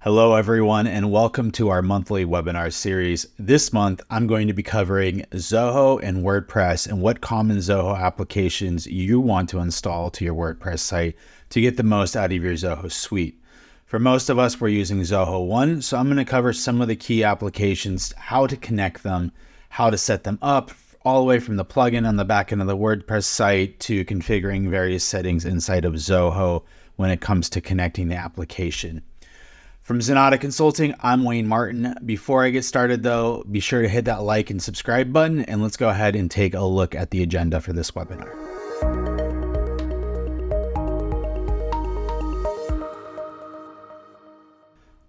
Hello everyone, and welcome to our monthly webinar series. This month, I'm going to be covering Zoho and WordPress and what common Zoho applications you want to install to your WordPress site to get the most out of your Zoho suite. For most of us, we're using Zoho 1, so I'm going to cover some of the key applications, how to connect them, how to set them up, all the way from the plugin on the back end of the WordPress site to configuring various settings inside of Zoho when it comes to connecting the application. From Zenatta Consulting, I'm Wayne Martin. Before I get started though, be sure to hit that like and subscribe button, and let's go ahead and take a look at the agenda for this webinar.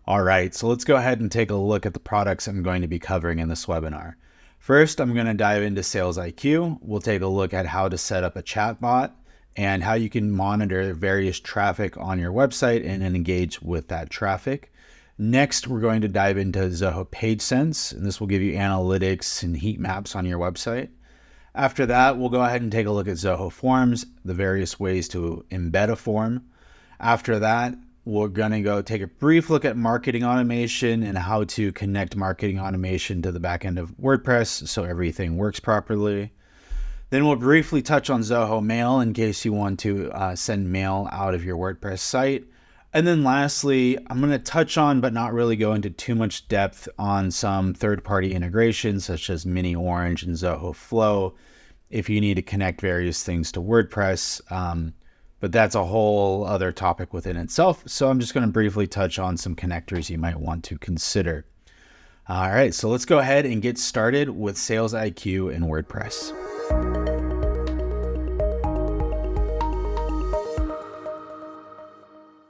All right, so let's go ahead and take a look at the products I'm going to be covering in this webinar. First, I'm going to dive into Sales IQ. We'll take a look at how to set up a chatbot and how you can monitor various traffic on your website and engage with that traffic. Next, we're going to dive into Zoho PageSense, and this will give you analytics and heat maps on your website. After that, we'll go ahead and take a look at Zoho Forms, the various ways to embed a form. After that, we're going to go take a brief look at marketing automation and how to connect marketing automation to the back end of WordPress so everything works properly. Then we'll briefly touch on Zoho Mail in case you want to send mail out of your WordPress site. And then lastly, I'm going to touch on, but not really go into too much depth on some third-party integrations such as Mini Orange and Zoho Flow if you need to connect various things to WordPress. But that's a whole other topic within itself. So I'm just going to briefly touch on some connectors you might want to consider. All right, so let's go ahead and get started with Sales IQ and WordPress.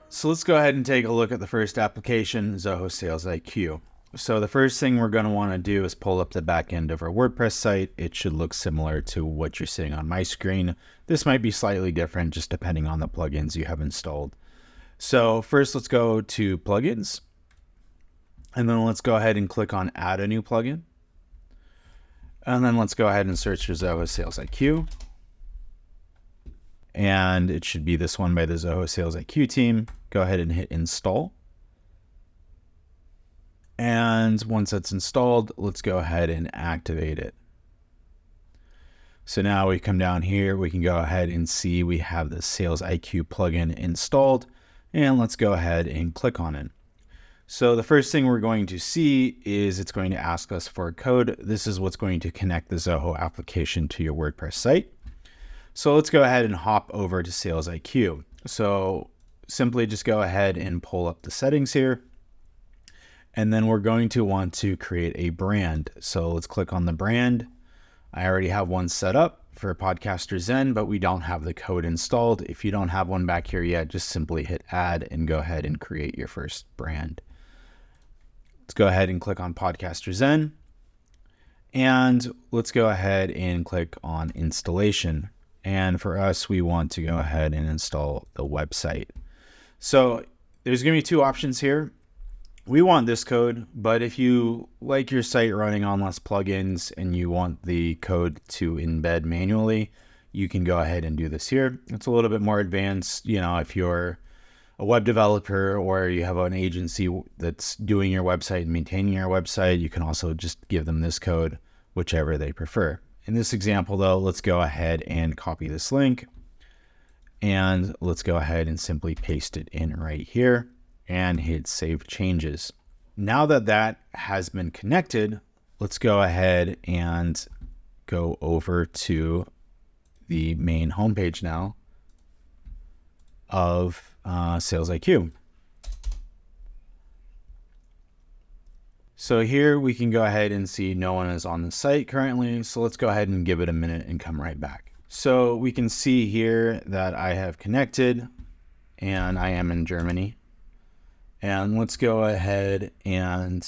So let's go ahead and take a look at the first application, Zoho Sales IQ. So the first thing we're going to want to do is pull up the back end of our WordPress site. It should look similar to what you're seeing on my screen. This might be slightly different just depending on the plugins you have installed. So first, let's go to plugins. And then let's go ahead and click on add a new plugin. And then let's go ahead and search for Zoho Sales IQ. And it should be this one by the Zoho Sales IQ team. Go ahead and hit install. And once that's installed, let's go ahead and activate it. So now we come down here, we can go ahead and see we have the Sales IQ plugin installed. And let's go ahead and click on it. So the first thing we're going to see is it's going to ask us for a code. This is what's going to connect the Zoho application to your WordPress site. So let's go ahead and hop over to Sales IQ. So simply just go ahead and pull up the settings here. And then we're going to want to create a brand. So let's click on the brand. I already have one set up for Podcaster Zen, but we don't have the code installed. If you don't have one back here yet, just simply hit add and go ahead and create your first brand. Let's go ahead and click on Podcaster Zen. And let's go ahead and click on installation. And for us, we want to go ahead and install the website. So there's going to be two options here. We want this code, but if you like your site running on less plugins and you want the code to embed manually, you can go ahead and do this here. It's a little bit more advanced. You know, if you're a web developer or you have an agency that's doing your website and maintaining your website, you can also just give them this code, whichever they prefer. In this example though, let's go ahead and copy this link and let's go ahead and simply paste it in right here and hit save changes. Now that that has been connected, let's go ahead and go over to the main homepage now of Sales IQ. So here we can go ahead and see no one is on the site currently. So let's go ahead and give it a minute and come right back. So we can see here that I have connected and I am in Germany. And let's go ahead and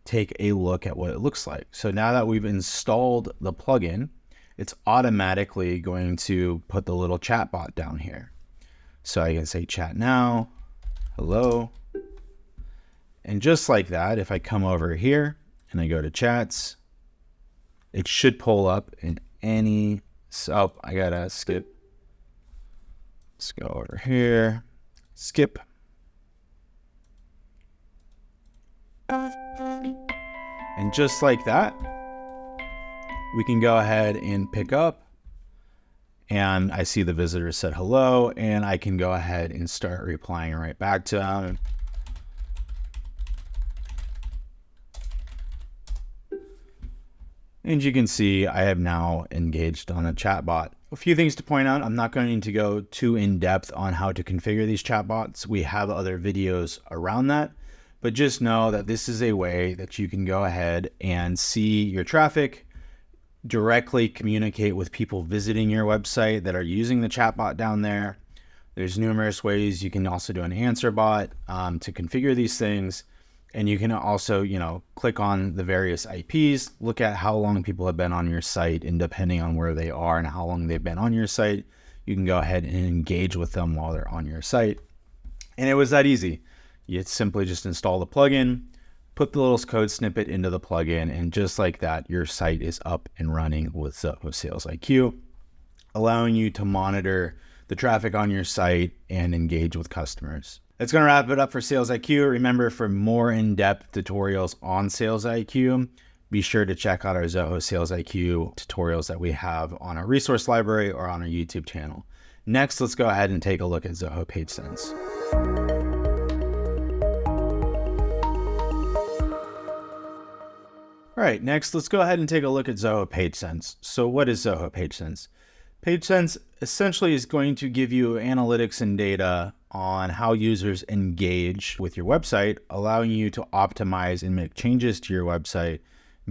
take a look at what it looks like. So now that we've installed the plugin, it's automatically going to put the little chatbot down here. So I can say chat now, hello. And just like that, if I come over here and I go to chats, it should pull up in any, oh, I gotta skip. Let's go over here, skip. And just like that, we can go ahead and pick up. And I see the visitor said hello, and I can go ahead and start replying right back to them. And you can see I have now engaged on a chatbot. A few things to point out. I'm not going to go too in depth on how to configure these chatbots. We have other videos around that, but just know that this is a way that you can go ahead and see your traffic, directly communicate with people visiting your website that are using the chatbot down there. There's numerous ways. You can also do an answer bot to configure these things. And you can also, click on the various IPs, look at how long people have been on your site, and depending on where they are and how long they've been on your site, you can go ahead and engage with them while they're on your site. And it was that easy. You simply just install the plugin, put the little code snippet into the plugin, and just like that, your site is up and running with Zoho Sales IQ, allowing you to monitor the traffic on your site and engage with customers. That's going to wrap it up for Sales IQ. Remember, for more in-depth tutorials on Sales IQ, be sure to check out our Zoho Sales IQ tutorials that we have on our resource library or on our YouTube channel. Next, let's go ahead and take a look at Zoho PageSense. All right, next, let's go ahead and take a look at Zoho PageSense. So what is Zoho PageSense? PageSense essentially is going to give you analytics and data on how users engage with your website, allowing you to optimize and make changes to your website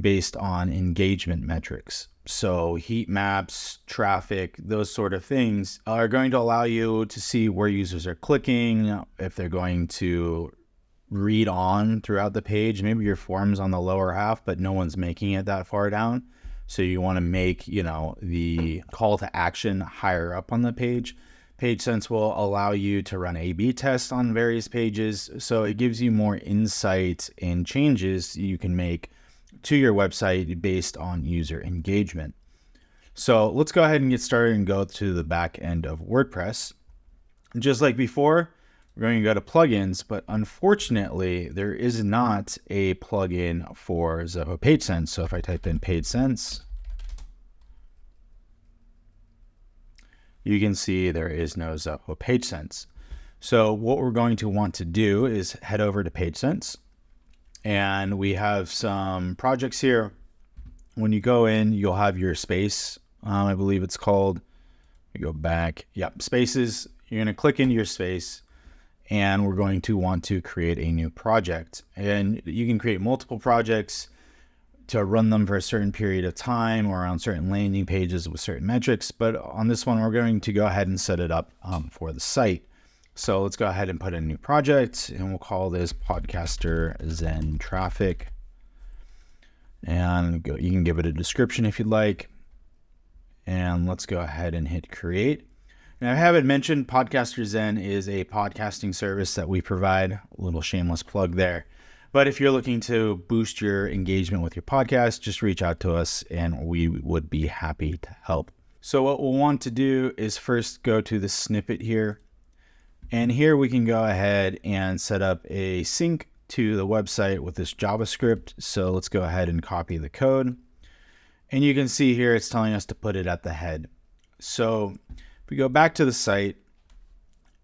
based on engagement metrics. So heat maps, traffic, those sort of things are going to allow you to see where users are clicking, if they're going to read on throughout the page. Maybe your form's on the lower half, but no one's making it that far down. So you want to make, the call to action higher up on the page. PageSense will allow you to run A/B tests on various pages. So it gives you more insight and changes you can make to your website based on user engagement. So let's go ahead and get started and go to the back end of WordPress. Just like before, we're going to go to plugins, but unfortunately, there is not a plugin for Zoho PageSense. So if I type in PageSense, you can see there is no Zoho PageSense. So what we're going to want to do is head over to PageSense, and we have some projects here. When you go in, you'll have your space. I believe it's called. You go back. Yep, spaces. You're going to click into your space, and we're going to want to create a new project. And you can create multiple projects to run them for a certain period of time or on certain landing pages with certain metrics. But on this one, we're going to go ahead and set it up for the site. So let's go ahead and put in a new project, and we'll call this Podcaster Zen Traffic. And you can give it a description if you'd like. And let's go ahead and hit create. Now, I haven't mentioned Podcaster Zen is a podcasting service that we provide. A little shameless plug there. But if you're looking to boost your engagement with your podcast, just reach out to us and we would be happy to help. So what we'll want to do is first go to the snippet here. And here we can go ahead and set up a sync to the website with this JavaScript. So let's go ahead and copy the code. And you can see here it's telling us to put it at the head. So if we go back to the site,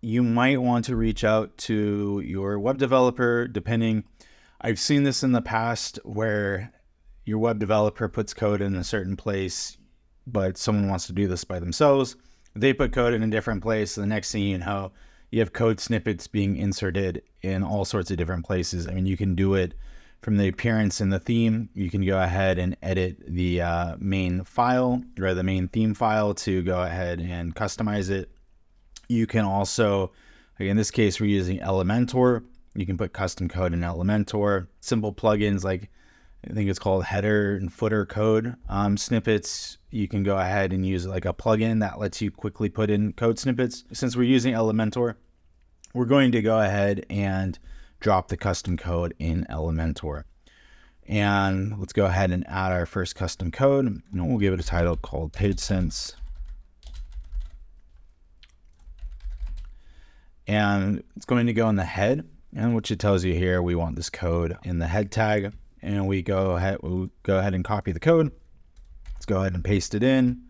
you might want to reach out to your web developer, depending. I've seen this in the past where your web developer puts code in a certain place, but someone wants to do this by themselves. They put code in a different place. The next thing you know, you have code snippets being inserted in all sorts of different places. I mean, you can do it from the appearance and the theme. You can go ahead and edit the main file or the main theme file to go ahead and customize it. You can also, in this case, we're using Elementor. You can put custom code in Elementor. Simple plugins like, I think it's called header and footer code snippets. You can go ahead and use like a plugin that lets you quickly put in code snippets. Since we're using Elementor, we're going to go ahead and drop the custom code in Elementor. And let's go ahead and add our first custom code. And we'll give it a title called PageSense. and it's going to go in the head, and which it tells you here, we want this code in the head tag, and we'll go ahead and copy the code. Let's go ahead and paste it in,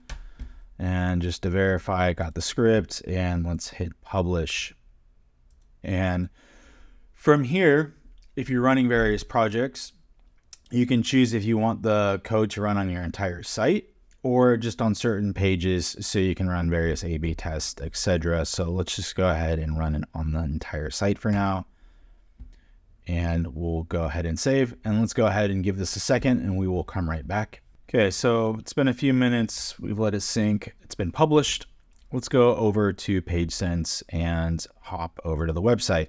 and just to verify I got the script, and let's hit publish. And from here, if you're running various projects, you can choose if you want the code to run on your entire site or just on certain pages, so you can run various A/B tests, etc. So let's just go ahead and run it on the entire site for now. And we'll go ahead and save, and let's go ahead and give this a second, and we will come right back. Okay, so it's been a few minutes. We've let it sync. It's been published. Let's go over to PageSense and hop over to the website.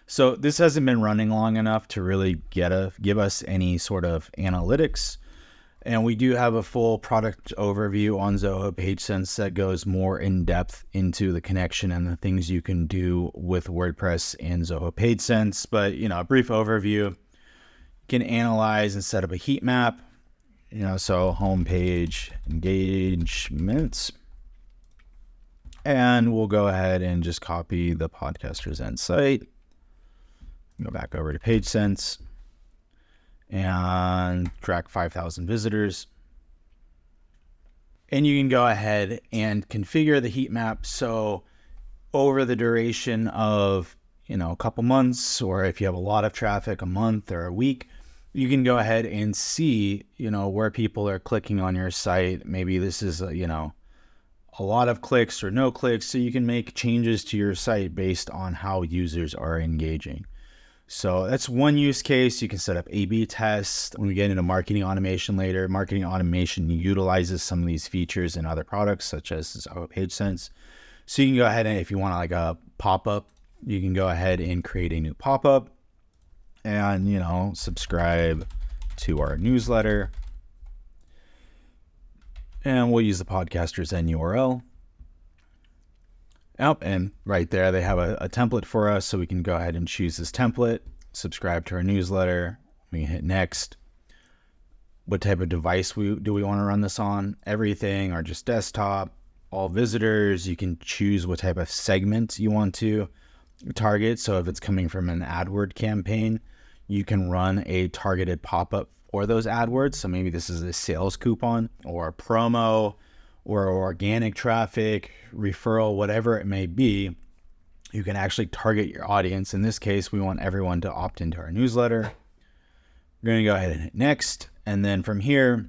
So this hasn't been running long enough to really give us any sort of analytics. And we do have a full product overview on Zoho PageSense that goes more in depth into the connection and the things you can do with WordPress and Zoho PageSense. But, a brief overview, you can analyze and set up a heat map, so homepage engagements. And we'll go ahead and just copy the Podcaster Zen site. Go back over to PageSense and track 5,000 visitors. And you can go ahead and configure the heat map. So over the duration of, a couple months, or if you have a lot of traffic, a month or a week, you can go ahead and see, where people are clicking on your site. Maybe this is, a lot of clicks or no clicks. So you can make changes to your site based on how users are engaging. So that's one use case. You can set up A/B tests. When we get into marketing automation later, marketing automation utilizes some of these features in other products, such as Zoho PageSense. So you can go ahead and, if you want like a pop-up, you can go ahead and create a new pop-up and, subscribe to our newsletter. And we'll use the Podcaster Zen URL. And right there, they have a template for us, so we can go ahead and choose this template, subscribe to our newsletter. We can hit next. What type of device do we want to run this on? Everything, or just desktop, all visitors. You can choose what type of segment you want to target. So if it's coming from an AdWord campaign, you can run a targeted pop-up for those AdWords. So maybe this is a sales coupon or a promo, or organic traffic, referral, whatever it may be. You can actually target your audience. In this case, we want everyone to opt into our newsletter. We're going to go ahead and hit next. And then from here,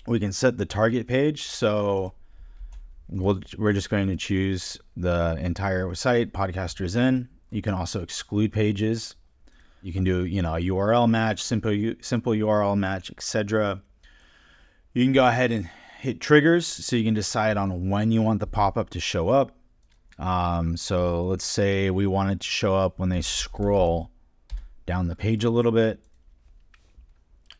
we can set the target page. So we're just going to choose the entire site, Podcaster Zen. You can also exclude pages. You can do, a URL match, simple URL match, etc. You can go ahead and hit triggers, so you can decide on when you want the pop-up to show up. So let's say we want it to show up when they scroll down the page a little bit.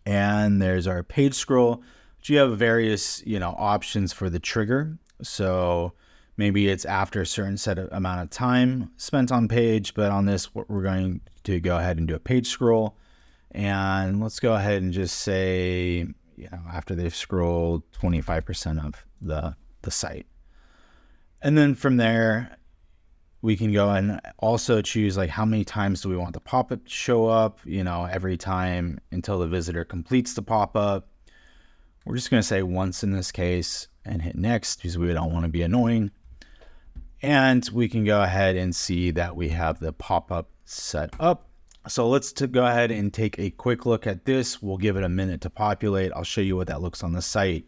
And there's our page scroll. But you have various, options for the trigger. So maybe it's after a certain amount of time spent on page, but on this, we're going to go ahead and do a page scroll. And let's go ahead and just say, after they've scrolled 25% of the site. And then from there, we can go and also choose like how many times do we want the pop-up to show up, every time until the visitor completes the pop-up. We're just going to say once in this case and hit next because we don't want to be annoying. And we can go ahead and see that we have the pop-up set up. So let's go ahead and take a quick look at this. We'll give it a minute to populate. I'll show you what that looks on the site.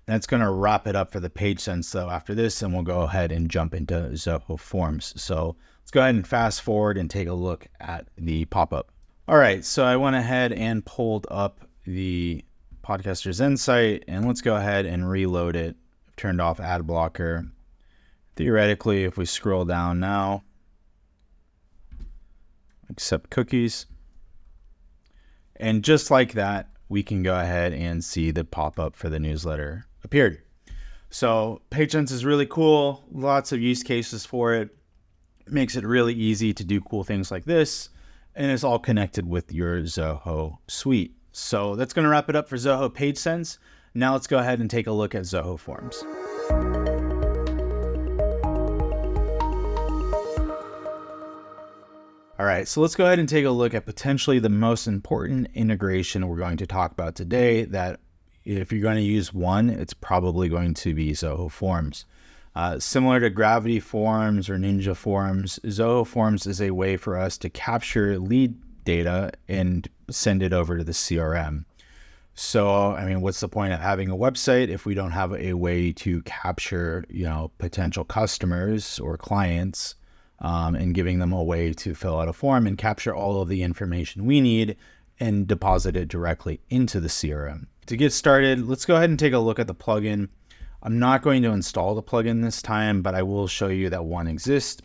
That's going to wrap it up for the PageSense though after this, and we'll go ahead and jump into Zoho Forms. So let's go ahead and fast forward and take a look at the pop-up. All right, so I went ahead and pulled up the Podcaster Zen site, and let's go ahead and reload it. I've turned off ad blocker. Theoretically, if we scroll down now, accept cookies. And just like that, we can go ahead and see the pop-up for the newsletter appeared. So PageSense is really cool. Lots of use cases for it. Makes it really easy to do cool things like this. And it's all connected with your Zoho suite. So that's going to wrap it up for Zoho PageSense. Now let's go ahead and take a look at Zoho Forms. All right, so let's go ahead and take a look at potentially the most important integration we're going to talk about today, that if you're going to use one, it's probably going to be Zoho Forms. Similar to Gravity Forms or Ninja Forms, Zoho Forms is a way for us to capture lead data and send it over to the CRM. So, I mean, what's the point of having a website if we don't have a way to capture, potential customers or clients, and giving them a way to fill out a form and capture all of the information we need and deposit it directly into the CRM. To get started, let's go ahead and take a look at the plugin. I'm not going to install the plugin this time, but I will show you that one exists.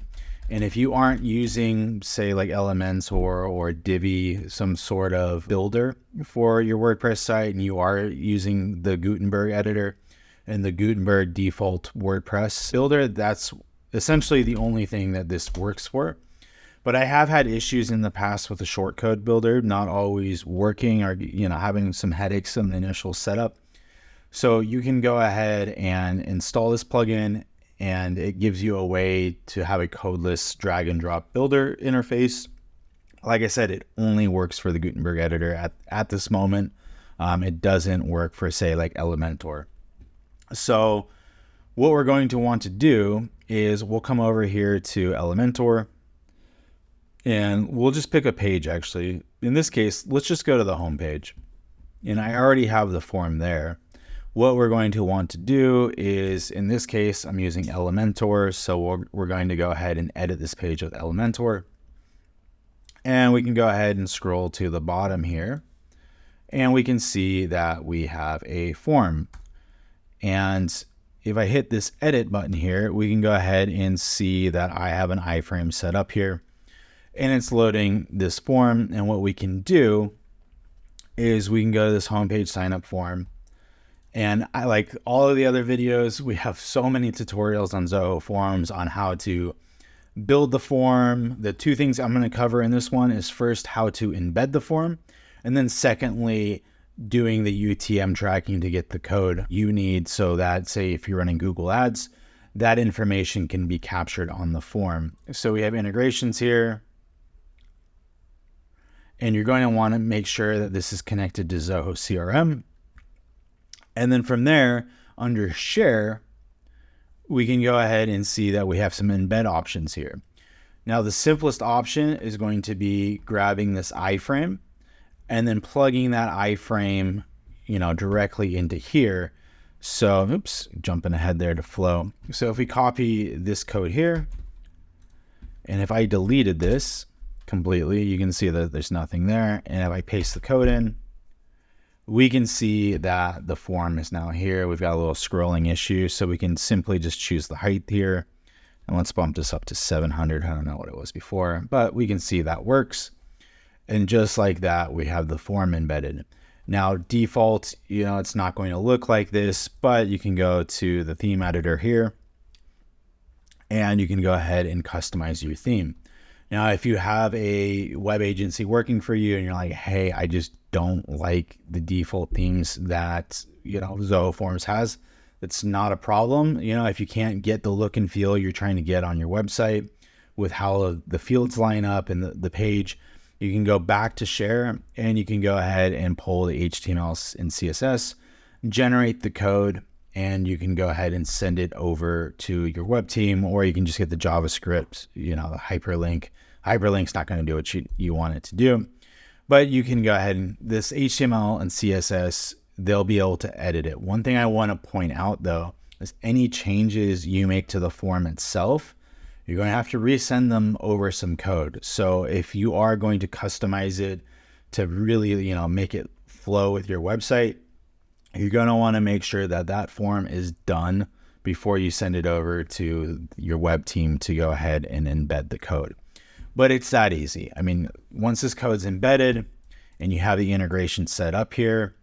And if you aren't using, say, like Elementor or Divi, some sort of builder for your WordPress site, and you are using the Gutenberg editor and the Gutenberg default WordPress builder, that's essentially the only thing that this works for. But I have had issues in the past with the shortcode builder not always working, or having some headaches in the initial setup. So you can go ahead and install this plugin, and it gives you a way to have a codeless drag and drop builder interface. Like I said, it only works for the Gutenberg editor at this moment. It doesn't work for, say, like Elementor. So what we're going to want to do is we'll come over here to Elementor, and we'll just pick a page. Actually, in this case, let's just go to the home page, and I already have the form there. What we're going to want to do is, in this case, I'm using Elementor, so we're going to go ahead and edit this page with Elementor, and we can go ahead and scroll to the bottom here, and we can see that we have a form. And if I hit this edit button here, we can go ahead and see that I have an iframe set up here, and it's loading this form. And what we can do is we can go to this homepage sign up form. And I, like all of the other videos, we have so many tutorials on Zoho Forms on how to build the form. The two things I'm going to cover in this one is, first, how to embed the form, and then secondly, doing the UTM tracking to get the code you need, so that, say, if you're running Google Ads, that information can be captured on the form. So we have integrations here, and you're going to want to make sure that this is connected to Zoho CRM. And then from there, under Share, we can go ahead and see that we have some embed options here. Now, the simplest option is going to be grabbing this iframe and then plugging that iframe, directly into here. So, oops, jumping ahead there to flow. So if we copy this code here, and if I deleted this completely, you can see that there's nothing there. And if I paste the code in, we can see that the form is now here. We've got a little scrolling issue, so we can simply just choose the height here. And let's bump this up to 700. I don't know what it was before, but we can see that works. And just like that, we have the form embedded. Now, default, it's not going to look like this, but you can go to the theme editor here, and you can go ahead and customize your theme. Now, if you have a web agency working for you and you're like, hey, I just don't like the default themes that, Zoho Forms has, it's not a problem. If you can't get the look and feel you're trying to get on your website with how the fields line up and the page, you can go back to Share, and you can go ahead and pull the HTML and CSS, generate the code, and you can go ahead and send it over to your web team, or you can just get the JavaScript, the hyperlink. Hyperlink's not going to do what you want it to do, but you can go ahead and this HTML and CSS, they'll be able to edit it. One thing I want to point out, though, is any changes you make to the form itself, you're going to have to resend them over some code. So if you are going to customize it to really, make it flow with your website, you're going to want to make sure that that form is done before you send it over to your web team to go ahead and embed the code. But it's that easy. I mean, once this code's embedded and you have the integration set up here,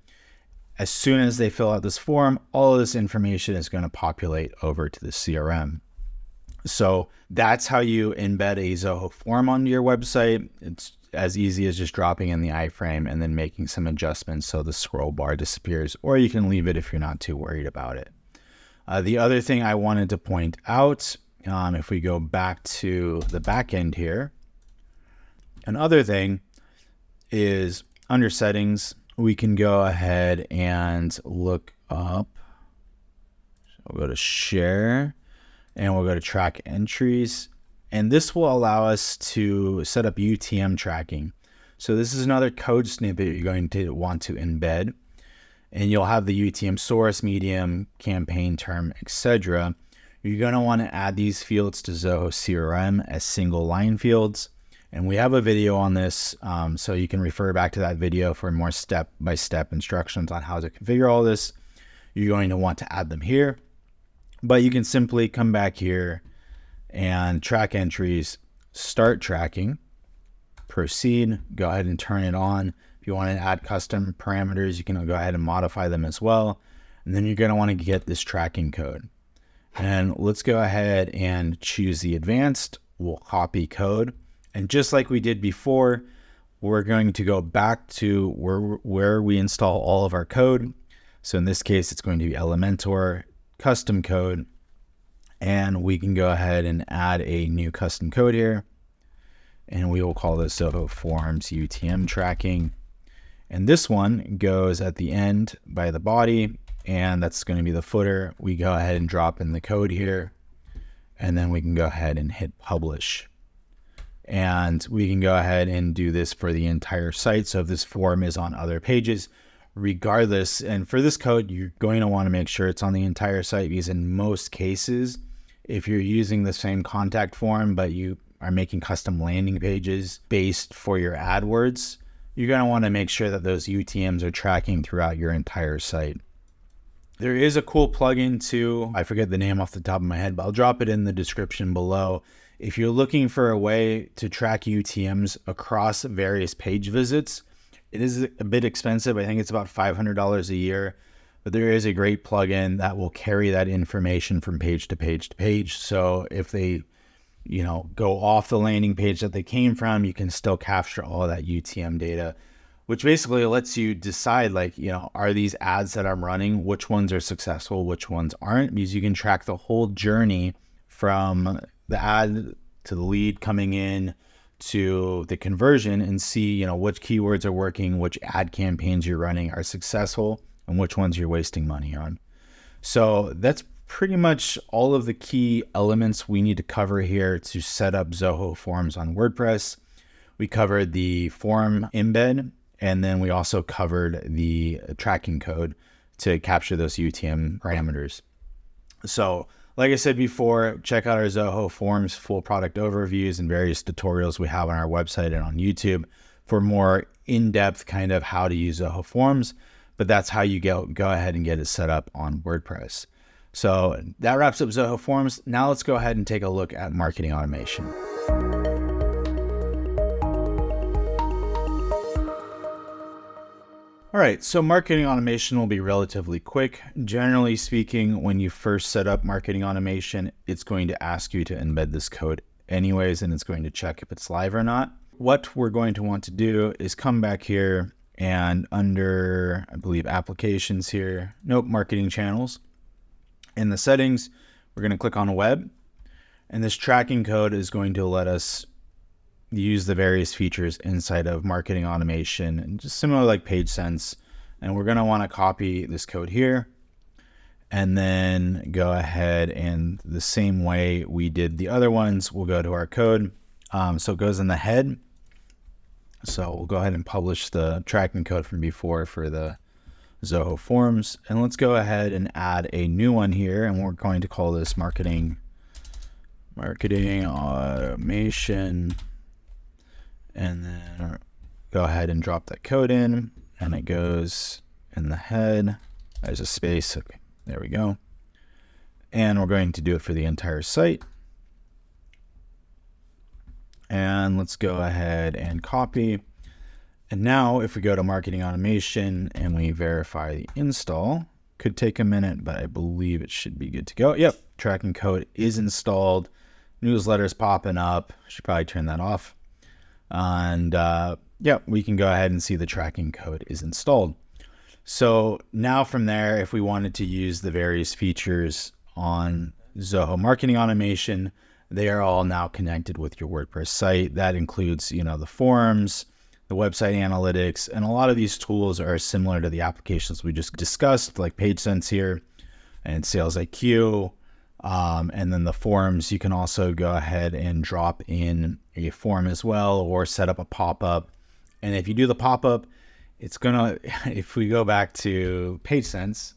as soon as they fill out this form, all of this information is going to populate over to the CRM. So that's how you embed a Zoho form onto your website. It's as easy as just dropping in the iframe and then making some adjustments so the scroll bar disappears, or you can leave it if you're not too worried about it. The other thing I wanted to point out, if we go back to the back end here, Another thing is under settings, we can go ahead and look up. So we'll go to share and we'll go to track entries. And this will allow us to set up UTM tracking. So this is another code snippet you're going to want to embed. And you'll have the UTM source, medium, campaign term, etc. You're going to want to add these fields to Zoho CRM as single line fields. And we have a video on this, so you can refer back to that video for more step-by-step instructions on how to configure all this. You're going to want to add them here, but you can simply come back here and track entries, start tracking, proceed, go ahead and turn it on. If you want to add custom parameters, you can go ahead and modify them as well. And then you're going to want to get this tracking code. And let's go ahead and choose the advanced. We'll copy code. And just like we did before, we're going to go back to where we install all of our code. So in this case, it's going to be Elementor, custom code. And we can go ahead and add a new custom code here. And we will call this Zoho Forms UTM tracking. And this one goes at the end by the body, and that's going to be the footer. We go ahead and drop in the code here, and then we can go ahead and hit publish. And we can go ahead and do this for the entire site. So if this form is on other pages, regardless, and for this code, you're going to want to make sure it's on the entire site, because in most cases, if you're using the same contact form, but you are making custom landing pages based for your AdWords, you're going to want to make sure that those UTMs are tracking throughout your entire site. There is a cool plugin too. I forget the name off the top of my head, but I'll drop it in the description below. If you're looking for a way to track UTMs across various page visits, it is a bit expensive. I think it's about $500 a year, but there is a great plugin that will carry that information from page to page to page. So if they, go off the landing page that they came from, you can still capture all of that UTM data, which basically lets you decide, are these ads that I'm running, which ones are successful, which ones aren't, because you can track the whole journey from the ad to the lead coming in to the conversion and see, which keywords are working, which ad campaigns you're running are successful, and which ones you're wasting money on. So that's pretty much all of the key elements we need to cover here to set up Zoho Forms on WordPress. We covered the form embed, and then we also covered the tracking code to capture those UTM parameters. So like I said before, check out our Zoho Forms full product overviews and various tutorials we have on our website and on YouTube for more in-depth kind of how to use Zoho Forms, but that's how you go ahead and get it set up on WordPress. So that wraps up Zoho Forms. Now let's go ahead and take a look at marketing automation. All right, so marketing automation will be relatively quick. Generally speaking, when you first set up marketing automation, it's going to ask you to embed this code anyways, and it's going to check if it's live or not. What we're going to want to do is come back here and under, I believe, applications here, marketing channels. In the settings, we're going to click on web, and this tracking code is going to let us use the various features inside of marketing automation, and just similar like PageSense. And we're going to want to copy this code here and then go ahead and the same way we did the other ones, we'll go to our code. So it goes in the head. So we'll go ahead and publish the tracking code from before for the Zoho Forms. And let's go ahead and add a new one here. And we're going to call this marketing automation. And then go ahead and drop that code in, and it goes in the head. There's a space. Okay, there we go. And we're going to do it for the entire site. And let's go ahead and copy. And now if we go to marketing automation and we verify the install, could take a minute, but I believe it should be good to go. Yep, tracking code is installed. Newsletter's popping up. Should probably turn that off. And we can go ahead and see the tracking code is installed. So now from there, if we wanted to use the various features on Zoho marketing automation, they are all now connected with your WordPress site. That includes, the forms, the website analytics, and a lot of these tools are similar to the applications we just discussed, like PageSense here and Sales IQ. And then the forms, you can also go ahead and drop in a form as well, or set up a pop-up. And if you do the pop-up, it's gonna, if we go back to PageSense,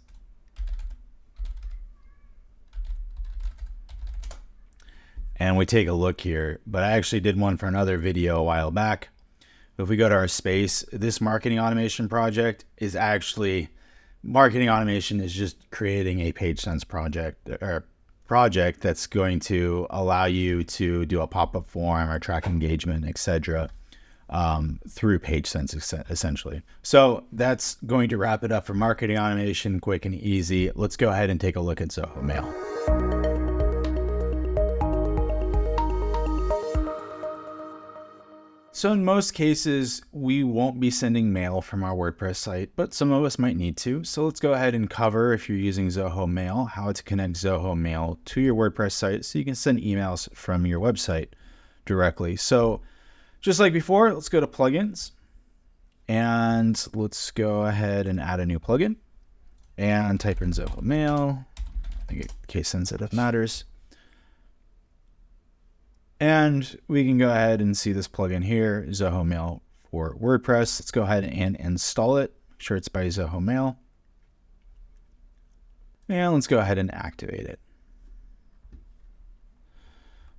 and we take a look here, but I actually did one for another video a while back. If we go to our space, this marketing automation project is actually, marketing automation is just creating a PageSense project that's going to allow you to do a pop-up form or track engagement, etc. Through PageSense essentially. So that's going to wrap it up for marketing automation, quick and easy. Let's go ahead and take a look at Zoho Mail. So in most cases, we won't be sending mail from our WordPress site, but some of us might need to. So let's go ahead and cover, if you're using Zoho Mail, how to connect Zoho Mail to your WordPress site so you can send emails from your website directly. So just like before, let's go to plugins and let's go ahead and add a new plugin and type in Zoho Mail. I think case sensitive matters. And we can go ahead and see this plugin here, Zoho Mail for WordPress. Let's go ahead and install it. Make sure it's by Zoho Mail. And let's go ahead and activate it.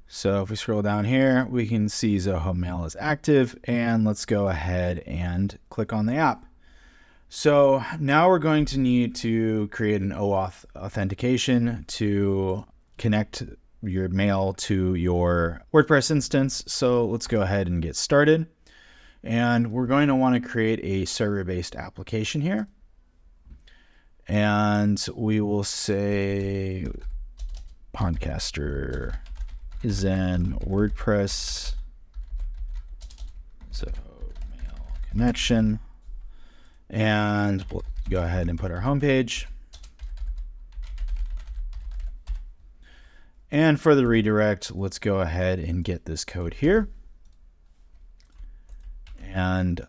So if we scroll down here, we can see Zoho Mail is active, and let's go ahead and click on the app. So now we're going to need to create an OAuth authentication to connect your mail to your WordPress instance. So let's go ahead and get started. And we're going to want to create a server-based application here. And we will say Podcaster Zen WordPress Zoho Mail connection. And we'll go ahead and put our homepage. And for the redirect, let's go ahead and get this code here. And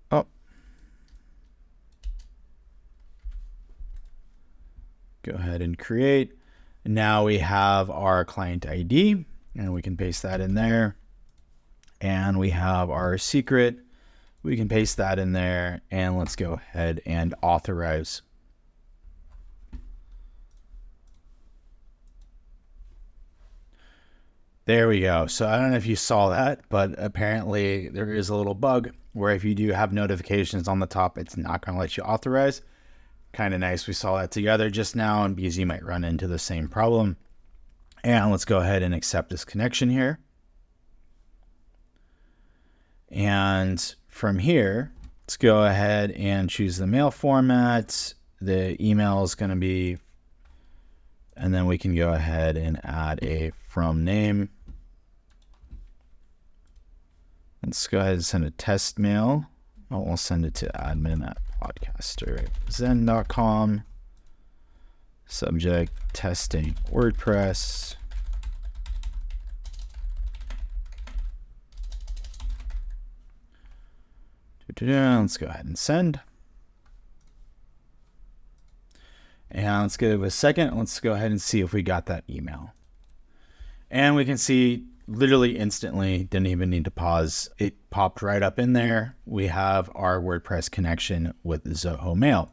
go ahead and create. Now we have our client ID, and we can paste that in there. And we have our secret. We can paste that in there, and let's go ahead and authorize. There we go. So I don't know if you saw that, but apparently there is a little bug where if you do have notifications on the top, it's not going to let you authorize. Kind of nice. We saw that together just now, and because you might run into the same problem. And let's go ahead and accept this connection here. And from here, let's go ahead and choose the mail format. The email is going to be, and then we can go ahead and add a from name. Let's go ahead and send a test mail. We'll send it to admin@podcasterzen.com. Subject, testing WordPress. Let's go ahead and send. And let's give it a second. Let's go ahead and see if we got that email. And we can see literally instantly, didn't even need to pause. It popped right up in there. We have our WordPress connection with Zoho Mail.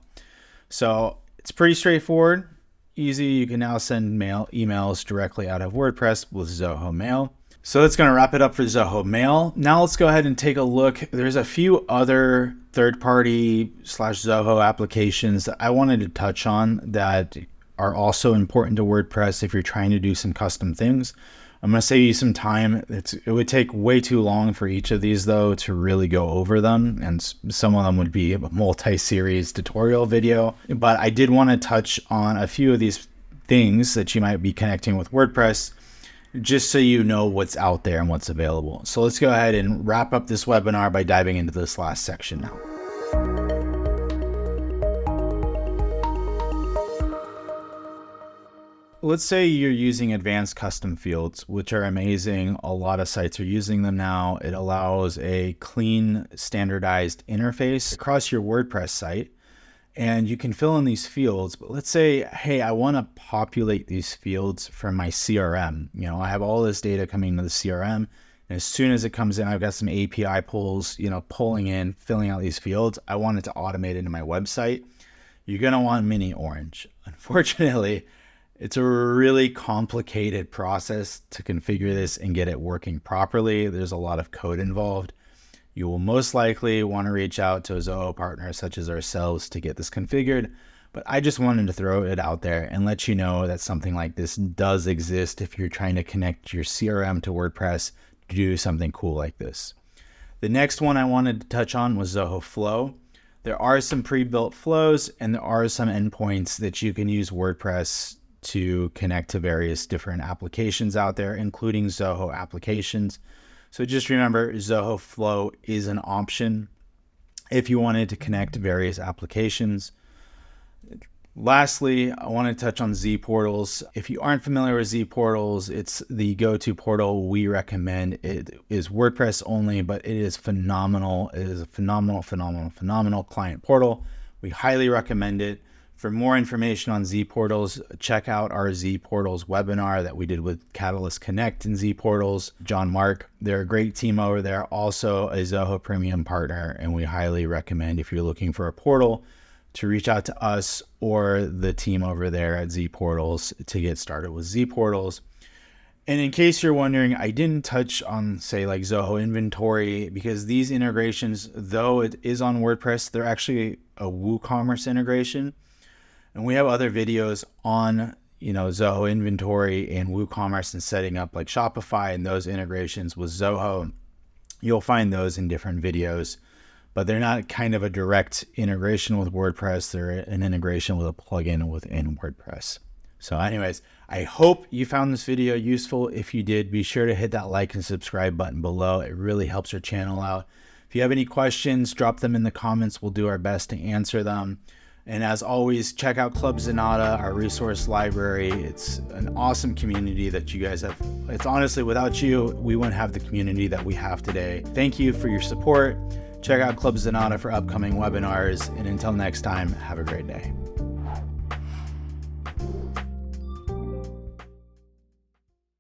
So it's pretty straightforward, easy. You can now send emails directly out of WordPress with Zoho Mail. So that's going to wrap it up for Zoho Mail. Now let's go ahead and take a look. There's a few other third-party / Zoho applications that I wanted to touch on that are also important to WordPress if you're trying to do some custom things. I'm going to save you some time. It would take way too long for each of these, though, to really go over them. And some of them would be a multi-series tutorial video. But I did want to touch on a few of these things that you might be connecting with WordPress, just so you know what's out there and what's available. So let's go ahead and wrap up this webinar by diving into this last section now. let's say you're using advanced custom fields, which are amazing. A lot of sites are using them now. It allows a clean, standardized interface across your WordPress site, and you can fill in these fields. But let's say, hey, I want to populate these fields from my CRM. I have all this data coming to the CRM. And as soon as it comes in, I've got some API pulls, pulling in, filling out these fields. I want it to automate into my website. You're going to want Mini Orange. Unfortunately, it's a really complicated process to configure this and get it working properly. There's a lot of code involved. You will most likely want to reach out to a Zoho partner such as ourselves to get this configured, but I just wanted to throw it out there and let you know that something like this does exist if you're trying to connect your CRM to WordPress to do something cool like this. The next one I wanted to touch on was Zoho Flow. There are some pre-built flows and there are some endpoints that you can use WordPress to connect to various different applications out there, including Zoho applications. So just remember, Zoho Flow is an option if you wanted to connect to various applications. Lastly, I want to touch on Z Portals. If you aren't familiar with Z Portals, it's the go-to portal we recommend. It is WordPress only, but it is phenomenal. It is a phenomenal client portal. We highly recommend it. For more information on Z Portals, check out our Z Portals webinar that we did with Catalyst Connect and Z Portals, John Mark. They're a great team over there, also a Zoho Premium Partner, and we highly recommend if you're looking for a portal to reach out to us or the team over there at Z Portals to get started with Z Portals. And in case you're wondering, I didn't touch on, say, like Zoho Inventory, because these integrations, though it is on WordPress, they're actually a WooCommerce integration. And we have other videos on, Zoho Inventory and WooCommerce and setting up like Shopify and those integrations with Zoho. You'll find those in different videos, but they're not kind of a direct integration with WordPress. They're an integration with a plugin within WordPress. So anyways, I hope you found this video useful. If you did, be sure to hit that like and subscribe button below. It really helps our channel out. If you have any questions, drop them in the comments. We'll do our best to answer them. And as always, check out Club Zenatta, our resource library. It's an awesome community that you guys have. It's honestly, without you, we wouldn't have the community that we have today. Thank you for your support. Check out Club Zenatta for upcoming webinars. And until next time, have a great day.